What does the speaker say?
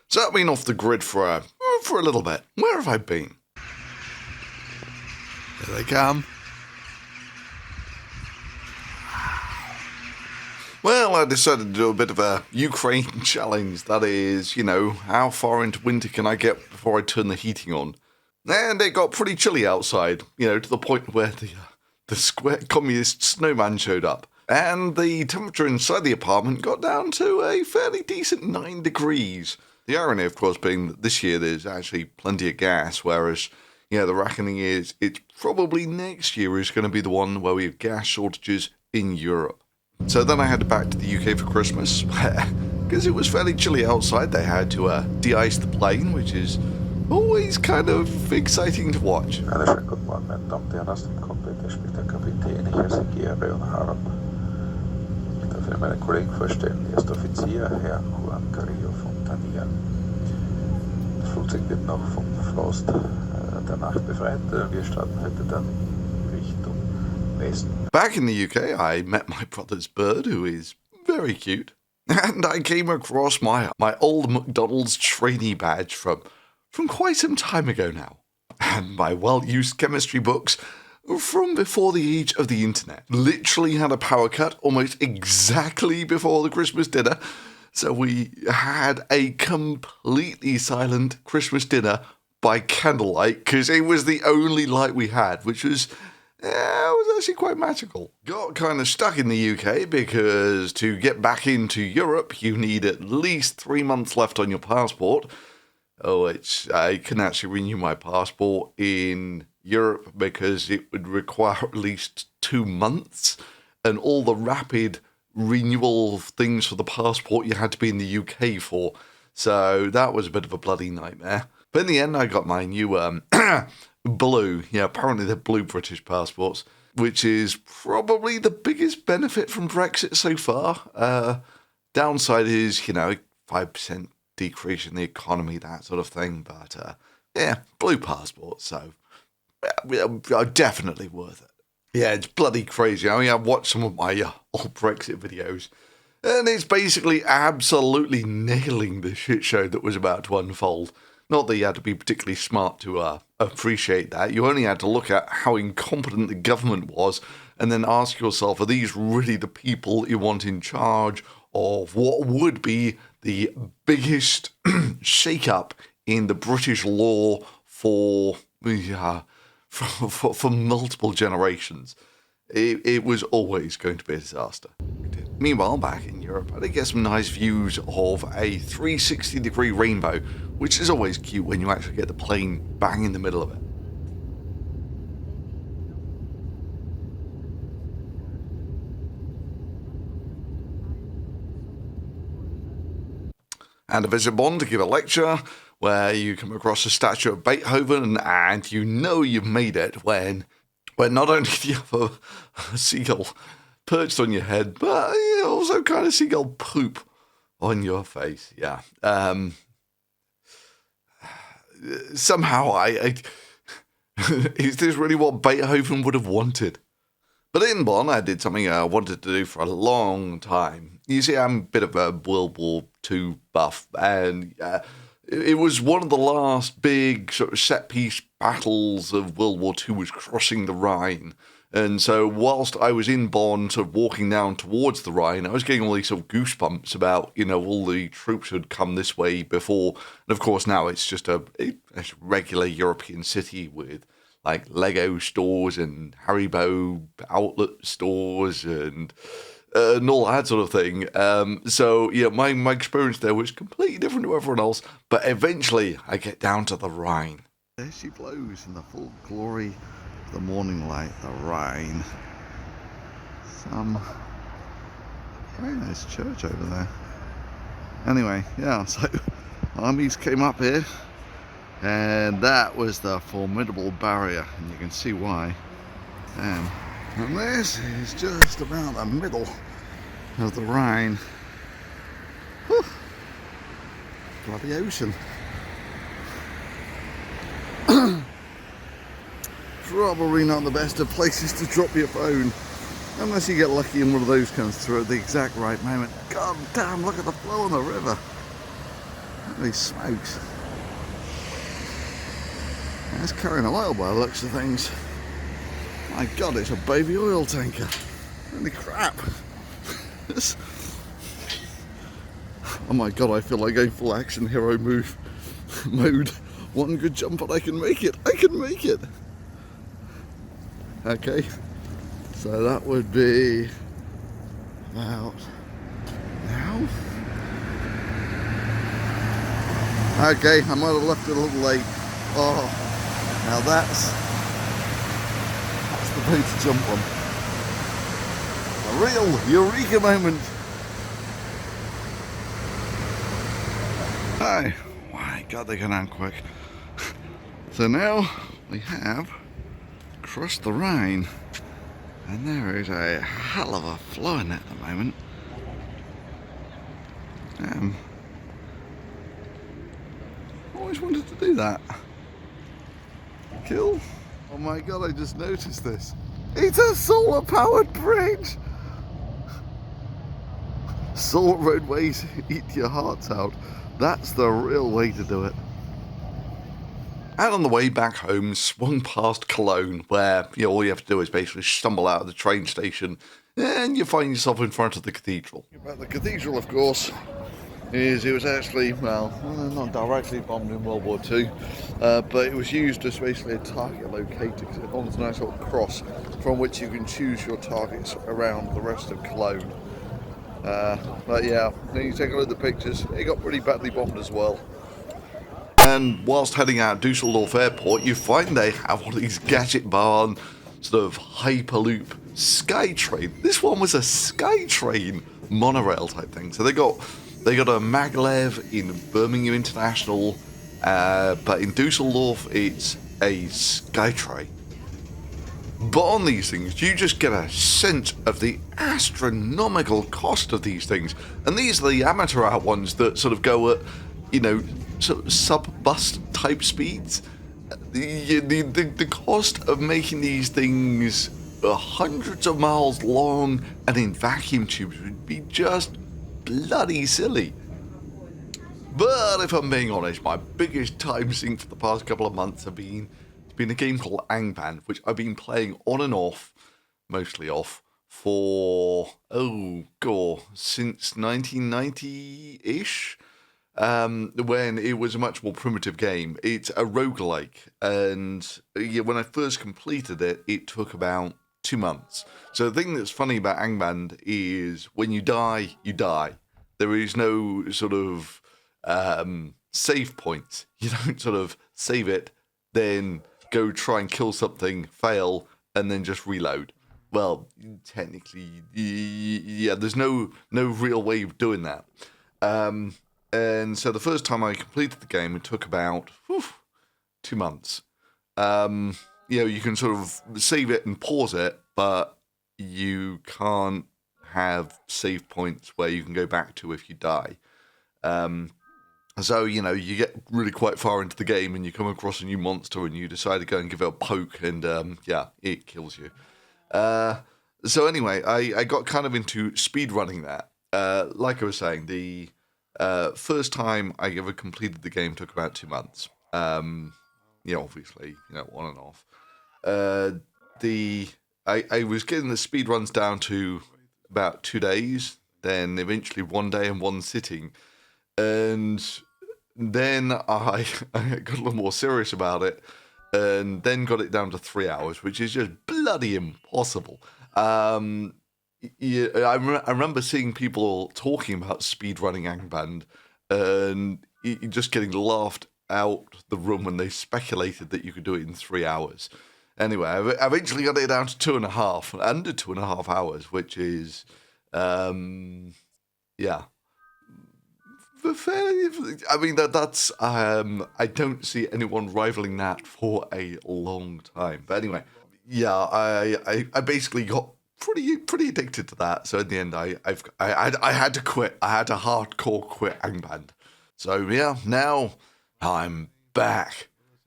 So I've been off the grid for a little bit. Where have I been? Here they come. Well, I decided to do a bit of a Ukraine challenge. That is, how far into winter can I get before I turn the heating on? And it got pretty chilly outside, to the point where the square communist snowman showed up. And the temperature inside the apartment got down to a fairly decent 9 degrees. The irony, of course, being that this year there's actually plenty of gas, whereas, the reckoning is it's probably next year is going to be the one where we have gas shortages in Europe. So then I headed back to the UK for Christmas, because it was fairly chilly outside. They had to de-ice the plane, which is always kind of exciting to watch. Meinen Kollegen vorstellen, erster Offizier, Herr Juan Carrillo Fontanier. Das Flugzeug wird noch vom Frost der Nacht befreit. Wir starten heute dann Richtung Westen. Back in the UK, I met my brother's bird, who is very cute, and I came across my old McDonald's trainee badge from quite some time ago now, and my well-used chemistry books from before the age of the internet. Literally had a power cut almost exactly before the Christmas dinner, so we had a completely silent Christmas dinner by candlelight, because it was the only light we had, which was actually quite magical. Got kind of stuck in the UK because to get back into Europe, you need at least 3 months left on your passport. I couldn't actually renew my passport in Europe because it would require at least 2 months, and all the rapid renewal things for the passport you had to be in the UK for. So that was a bit of a bloody nightmare. But in the end, I got my new blue. Yeah, apparently they're blue British passports, which is probably the biggest benefit from Brexit so far. Downside is, 5% decrease in the economy, that sort of thing. But blue passport, so definitely worth it. Yeah, it's bloody crazy. I mean, I've watched some of my old Brexit videos, and it's basically absolutely nailing the shit show that was about to unfold. Not that you had to be particularly smart to appreciate that. You only had to look at how incompetent the government was and then ask yourself, are these really the people that you want in charge of what would be the biggest shake-up in the British law for multiple generations? It was always going to be a disaster. Meanwhile, back in Europe, I did get some nice views of a 360-degree rainbow, which is always cute when you actually get the plane bang in the middle of it. And a visit Bonn to give a lecture where you come across a statue of Beethoven and you've made it when not only do you have a seagull perched on your head, but you also kind of seagull poop on your face. Yeah. Somehow is this really what Beethoven would have wanted? But in Bonn, I did something I wanted to do for a long time. You see, I'm a bit of a World War II buff, and it was one of the last big sort of set-piece battles of World War II was crossing the Rhine. And so whilst I was in Bonn, sort of walking down towards the Rhine, I was getting all these sort of goosebumps about, all the troops had come this way before. And of course now it's just a regular European city with like Lego stores and Haribo outlet stores and all that sort of thing. So my experience there was completely different to everyone else. But eventually I get down to the Rhine. There she blows in the full glory of the morning light, the Rhine. Some very nice church over there. Anyway, so armies came up here, and that was the formidable barrier, and you can see why. And this is just about the middle of the Rhine. Whew. Bloody ocean. Probably not the best of places to drop your phone, unless you get lucky and one of those comes through at the exact right moment. God damn, look at the flow on the river. Holy smokes. That's carrying a oil by the looks of things. My God, it's a baby oil tanker. Holy crap. Oh my God, I feel like going full action hero mode. One good jump and I can make it. I can make it. Okay. So that would be about now. Okay, I might have left it a little late. Oh, now that's the way to jump on. A real eureka moment. Oh, my God, they go down quick. So now we have crossed the Rhine, and there is a hell of a flow in it at the moment. Always wanted to do that. Kill. Oh my God, I just noticed this. It's a solar powered bridge. Solar roadways eat your hearts out. That's the real way to do it. And on the way back home, swung past Cologne, where all you have to do is basically stumble out of the train station and you find yourself in front of the cathedral. About the cathedral, of course, is it was actually, well, not directly bombed in World War II, but it was used as basically a target locator because it holds a nice little cross from which you can choose your targets around the rest of Cologne. But yeah, when you take a look at the pictures, it got pretty badly bombed as well. And whilst heading out Dusseldorf Airport, you find they have one of these Gadget Barn sort of Hyperloop SkyTrain. This one was a SkyTrain monorail type thing. So they got a maglev in Birmingham International, but in Dusseldorf it's a SkyTrain. But on these things, you just get a sense of the astronomical cost of these things. And these are the amateur hour ones that sort of go at, sort of sub-bus type speeds. The cost of making these things hundreds of miles long and in vacuum tubes would be just bloody silly. But if I'm being honest, my biggest time sink for the past couple of months has been a game called Hangman, which I've been playing on and off, mostly off, for, since 1990-ish, when it was a much more primitive game. It's a roguelike, and when I first completed it, it took about 2 months. So the thing that's funny about Hangman is when you die, you die. There is no sort of save point. You don't sort of save it, then go try and kill something, fail, and then just reload. Well, technically, yeah, there's no real way of doing that. And so the first time I completed the game, it took about 2 months. You can sort of save it and pause it, but you can't have save points where you can go back to if you die. So, you get really quite far into the game and you come across a new monster and you decide to go and give it a poke and, it kills you. So anyway, I got kind of into speedrunning that. Like I was saying, the first time I ever completed the game took about 2 months. Obviously, on and off. I was getting the speedruns down to about 2 days, then eventually 1 day and one sitting. And then I got a little more serious about it, and then got it down to 3 hours, which is just bloody impossible. I remember seeing people talking about speedrunning Hangman, and just getting laughed out the room when they speculated that you could do it in 3 hours. Anyway, I eventually got it down to 2.5, under 2.5 hours, which is, yeah. I mean, that's I don't see anyone rivaling that for a long time. But anyway, yeah, I basically got pretty addicted to that. So in the end, I had to quit. I had to hardcore quit Hangman. So yeah, now I'm back